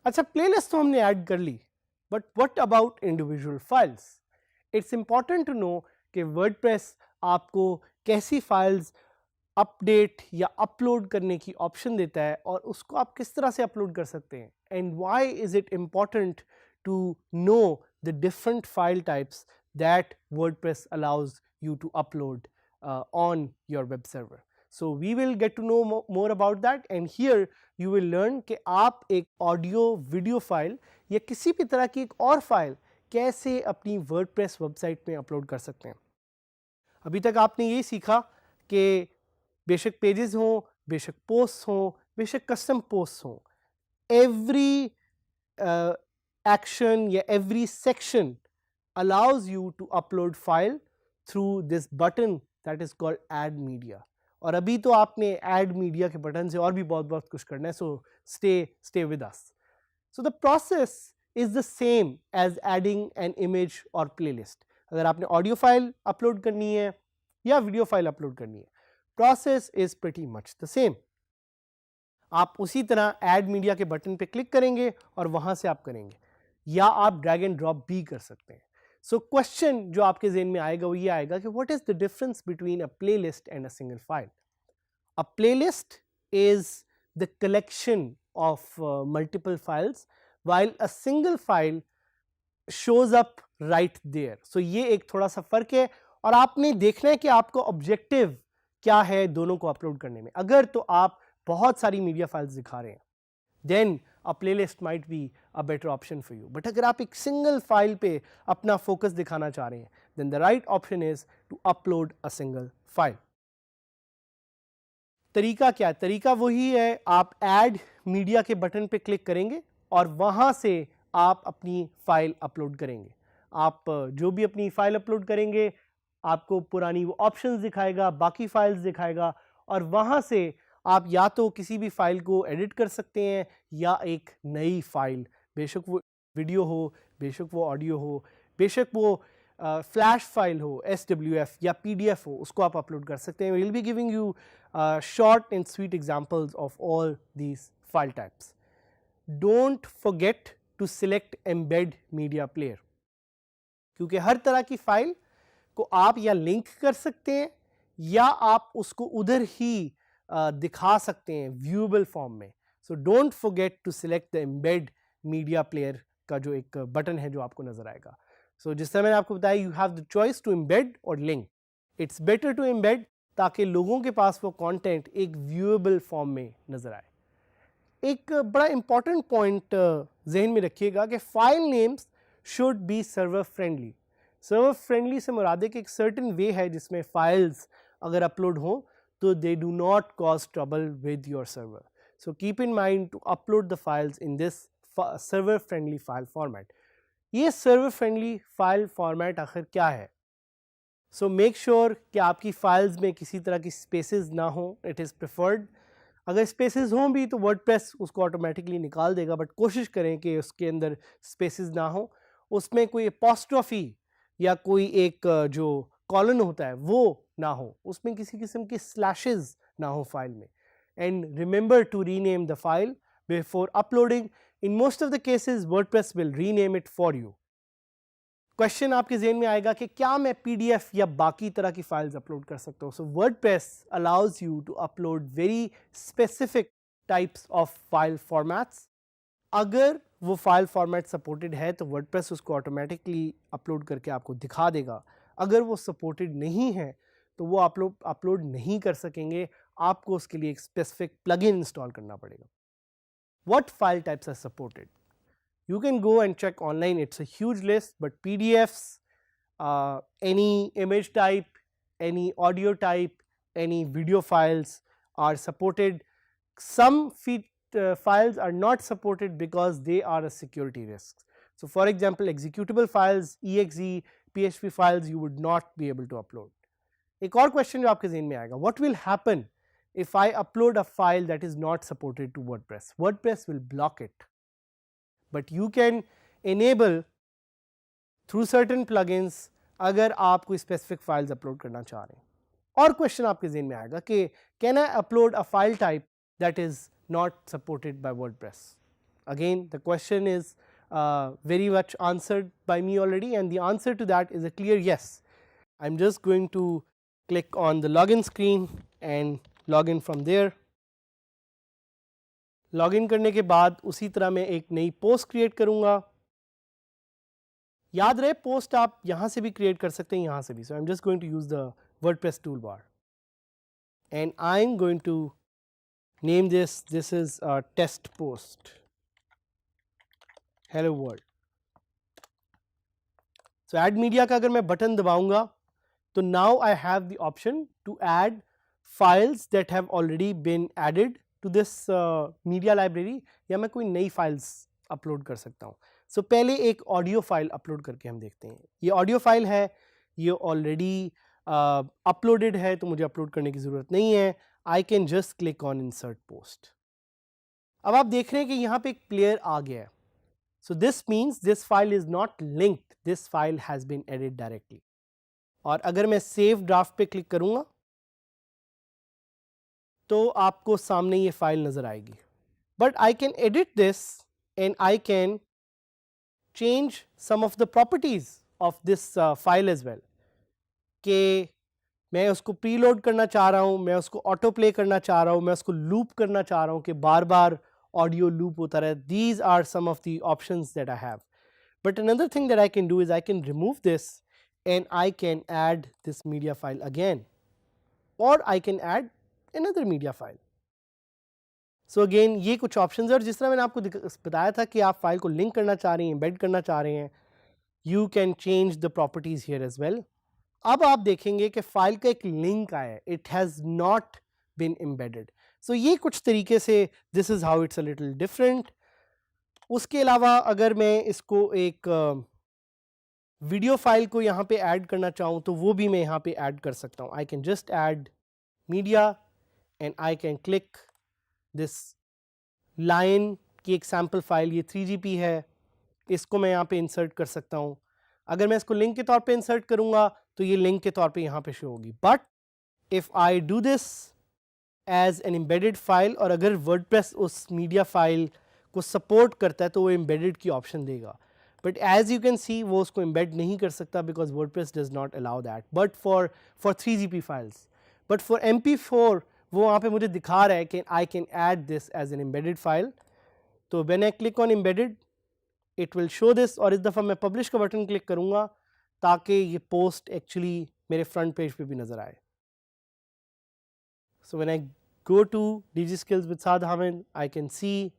अच्छा, प्लेलिस्ट तो हमने ऐड कर ली, but what about individual files? It's important to know कि वर्डप्रेस आपको कैसी फाइल्स अपडेट या अपलोड करने की ऑप्शन देता है और उसको आप किस तरह से अपलोड कर सकते हैं, and why is it important to know the different file types that WordPress allows you to upload on your web server. So we will get to know more about that, and here you will learn कि आप एक audio video file या किसी भी तरह की एक और फाइल कैसे अपनी वर्डप्रेस वेबसाइट में अपलोड कर सकते हैं। अभी तक आपने ये सीखा कि बेशक पेजेस हों, बेशक पोस्ट हों, बेशक कस्टम पोस्ट हों, एवरी एक्शन या every section allows you to upload file through this button that is called add media. और अभी तो आपने add media के बटन से और भी बहुत कुछ करना है, so stay with us. So the process is the same as adding an image or playlist. अगर आपने ऑडियो फाइल अपलोड करनी है या वीडियो फाइल अपलोड करनी है, process is pretty much the same. आप उसी तरह add media के बटन पे क्लिक करेंगे और वहां से आप करेंगे, या आप ड्रैग एंड ड्रॉप भी कर सकते हैं। सो क्वेश्चन जो आपके ज़हन में आएगा वो ये आएगा कि what is the difference between a playlist and a single file? A playlist is the collection of multiple files, while a single file shows up right there. So ये एक थोड़ा सा फर्क है, और आपने देखना है कि आपका ऑब्जेक्टिव क्या है दोनों को अपलोड करने में। अगर तो आप बहुत सारी मीडिया फाइल्स दिखा रहे हैं, then a playlist might be a better option for you. But अगर आप एक सिंगल फाइल पे अपना फोकस दिखाना चाह रहे हैं, then the right option is to upload a single file. तरीका क्या है? तरीका वही है, आप ऐड मीडिया के बटन पे क्लिक करेंगे और वहां से आप अपनी फाइल अपलोड करेंगे। आप जो भी अपनी फाइल अपलोड करेंगे, आपको पुरानी वो ऑप्शंस दिखाएगा, बाकी फाइल्स दिखाएगा, और वहां से आप या तो किसी भी फाइल को एडिट कर सकते हैं या एक नई फाइल, बेशक वो वीडियो हो, बेशक वो ऑडियो हो, बेशक वो फ्लैश फाइल हो, SWF या PDF हो, उसको आप अपलोड कर सकते हैं। We'll be giving you short and sweet examples of all these file types. Don't forget to select embed media player, क्योंकि हर तरह की फाइल को आप या लिंक कर सकते हैं या आप उसको उधर ही दिखा सकते हैं व्यूएबल फॉर्म में। So don't forget to select the embed media player का जो एक बटन है जो आपको नजर आएगा। सो जिस तरह मैंने आपको बताया, you have the choice to embed और link. It's better to embed ताकि लोगों के पास वो कंटेंट एक व्यूएबल फॉर्म में नजर आए। एक बड़ा इंपॉर्टेंट पॉइंट जहन में रखिएगा कि file names should be server friendly. Server friendly से मुराद है कि एक सर्टेन वे है जिसमें फाइल्स अगर अपलोड हो तो they do not cause trouble with your server. So keep in mind to upload the files in this server friendly file format. ये server friendly file format आखिर क्या है? So make sure कि आपकी files में किसी तरह की spaces ना हो, it is preferred. अगर spaces हों भी तो WordPress उसको automatically निकाल देगा, but कोशिश करें कि उसके अंदर spaces ना हो, उसमें कोई apostrophe या कोई एक जो कॉलन होता है वो ना हो, उसमें किसी किस्म के स्लैशेस ना हो फाइल में। And remember to rename the file before uploading. In most of the cases WordPress will rename it for you. Question आपके ज़हन में आएगा कि क्या मैं PDF या बाकी तरह की फाइल्स अपलोड कर सकता हूँ? So WordPress allows you to upload very specific types of file formats. अगर वो फाइल फॉर्मेट सपोर्टेड है तो वर्डप्रेस उसको ऑटोमेटिकली अपलोड करके आपको दिखा देगा। अगर वो सपोर्टेड नहीं है तो वो आप लोग अपलोड नहीं कर सकेंगे, आपको उसके लिए एक स्पेसिफिक प्लगइन इंस्टॉल करना पड़ेगा। What file types are supported? You can go and check online, it's a huge list, but PDFs, any image type, any audio type, any video files are supported. Some files are not supported because they are a security risk. So for example, executable files, exe, PHP files you would not be able to upload. एक और question जो आपके ज़हन में आएगा, what will happen if I upload a file that is not supported to WordPress? WordPress will block it, but you can enable through certain plugins अगर आप कोई स्पेसिफिक फाइल्स अपलोड करना चाह रहे हैं. और क्वेश्चन आपके ज़हन में आएगा कि can I upload a file type that is not supported by WordPress? Again, the question is very much answered by me already, and the answer to that is a clear yes. I'm just going to click on the login screen and log in from there. Login करने के बाद उसी तरह मैं एक नई post create करूंगा. याद रहे पोस्ट आप यहां से भी क्रिएट कर सकते हैं, यहां से भी. So I am just going to use the WordPress toolbar and I am going to name this is test post hello world. So add media का अगर मैं बटन दबाऊंगा तो now I have the option to add files that have already been added to this media library, या मैं कोई नई files upload कर सकता हूँ. सो पहले एक ऑडियो फाइल अपलोड करके हम देखते हैं. ये ऑडियो फाइल है, ये ऑलरेडी अपलोडेड है तो मुझे अपलोड करने की ज़रूरत नहीं है. I can just click on insert post. अब आप देख रहे हैं कि यहाँ पे एक प्लेयर आ गया है. So this means this file is not linked, this file has been added directly. और अगर मैं सेव ड्राफ्ट पे क्लिक करूंगा तो आपको सामने ये फाइल नजर आएगी. But I can edit this and I can change some of the properties of this file as well. कि मैं उसको प्रीलोड करना चाह रहा हूं, मैं उसको ऑटो प्ले करना चाह रहा हूं, मैं उसको लूप करना चाह रहा हूं कि बार बार audio loop hota rahe. These are some of the options that I have. But another thing that I can do is I can remove this and I can add this media file again, or I can add another media file. So again ये कुछ options है, और जिस तरह मैंने आपको बताया था कि आप फाइल को लिंक करना चाह रहे हैं, embed करना चाह रहे हैं, you can change the properties here as well. अब आप देखेंगे कि फाइल का एक लिंक आया है, it has not been embedded. सो ये कुछ तरीके से this is how it's a little different. उसके अलावा अगर मैं इसको एक वीडियो फाइल को यहाँ पे ऐड करना चाहूँ तो वो भी मैं यहाँ पे ऐड कर सकता हूँ. I can just add media and I can click this line की एक सैम्पल फाइल, ये 3GP है, इसको मैं यहाँ पे इंसर्ट कर सकता हूँ. अगर मैं इसको लिंक के तौर पे इंसर्ट करूँगा तो ये लिंक के तौर पे यहाँ पे शो होगी. But if I do this as an embedded file, और अगर वर्डप्रेस उस मीडिया फाइल को सपोर्ट करता है तो वो एम्बेडेड की ऑप्शन देगा. But as you can see वो उसको एम्बेड नहीं कर सकता because WordPress does not allow that. But for 3GP files, but for MP4 वो वहाँ पे मुझे दिखा रहा है कि I can add this as an embedded file. तो when I click on embedded it will show this, और इस दफ़ा मैं पब्लिश का बटन क्लिक करूँगा ताकि ये पोस्ट एक्चुअली मेरे फ्रंट पेज पे भी नज़र आए. So when I go to Digiskills with Saad Hamid, I can see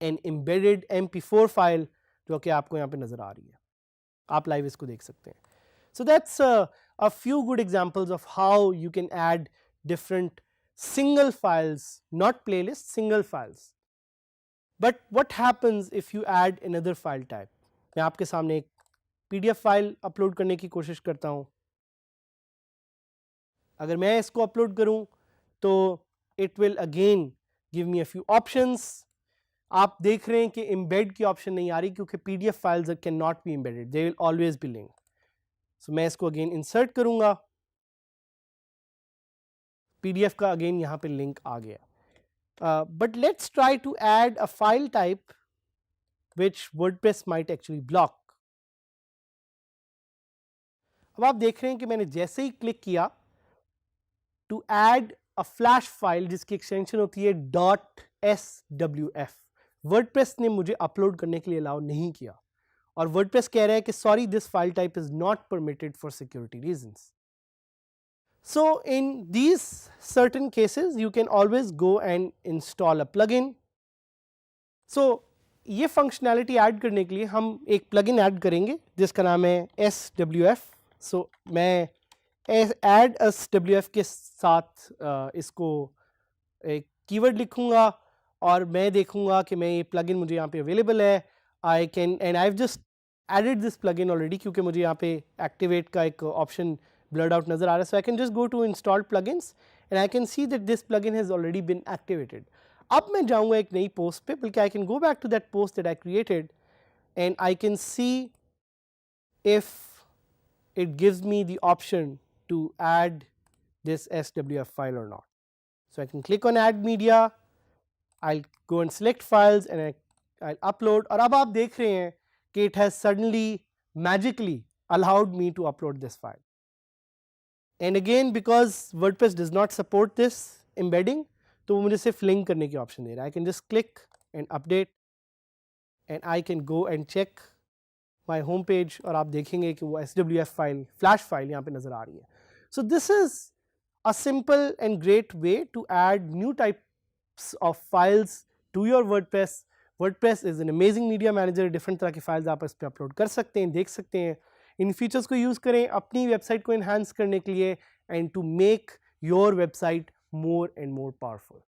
an embedded MP4 file जो कि आपको यहाँ पे नज़र आ रही है. आप लाइव इसको देख सकते हैं. So that's a few good examples of how you can add different single files, not playlists, single files. But what happens if you add another file type? मैं आपके सामने एक PDF फाइल अपलोड करने की कोशिश करता हूँ. अगर मैं इसको अपलोड करूँ तो it will again give me a few options. आप देख रहे हैं कि एम्बेड की ऑप्शन नहीं आ रही क्योंकि PDF files can not be embedded, they will always be linked. So मैं इसको अगेन इंसर्ट करूंगा, PDF का अगेन यहाँ पे लिंक आ गया. But let's try to add a file type which WordPress might actually block. अब आप देख रहे हैं कि मैंने जैसे ही क्लिक किया to add a flash file जिसकी एक्सटेंशन होती है .swf, वर्डप्रेस ने मुझे अपलोड करने के लिए अलाउ नहीं किया, और वर्डप्रेस कह रहा है कि sorry this file type is not permitted for security reasons. So in these certain cases you can always go and install a plugin. So ये फंक्शनैलिटी ऐड करने के लिए हम एक प्लगइन ऐड करेंगे जिसका नाम है SWF. सो मैं ऐड SWF के साथ इसको एक कीवर्ड लिखूंगा और मैं देखूंगा कि मैं ये प्लगइन मुझे यहाँ पे अवेलेबल है. I can, and I have just added this plugin already क्योंकि मुझे यहाँ पे एक्टिवेट का एक ऑप्शन blurred out नज़र आ रहा है. So I can just go to installed plugins and I can see that this plugin has already been activated. अब मैं जाऊँगा एक नई post पे, बल्कि I can go back to that post that I created and I can see if it gives me the option to add this SWF file or not. So I can click on add media, I'll go and select files and I'll upload, और अब आप देख रहे हैं कि it has suddenly magically allowed me to upload this file. And again because WordPress does not support this embedding, तो वो मुझे सिर्फ लिंक करने की ऑप्शन दे रहा है. I can just click and update and I can go and check my home page और आप देखेंगे कि वो SWF file, flash file यहाँ पे नज़र आ रही है. So this is a simple and great way to add new types of files to your WordPress. WordPress is an amazing media manager. different तरह की files आप इस पे upload कर सकते हैं, देख सकते हैं. इन features को use करें अपनी website को enhance करने के लिए and to make your website more and more powerful.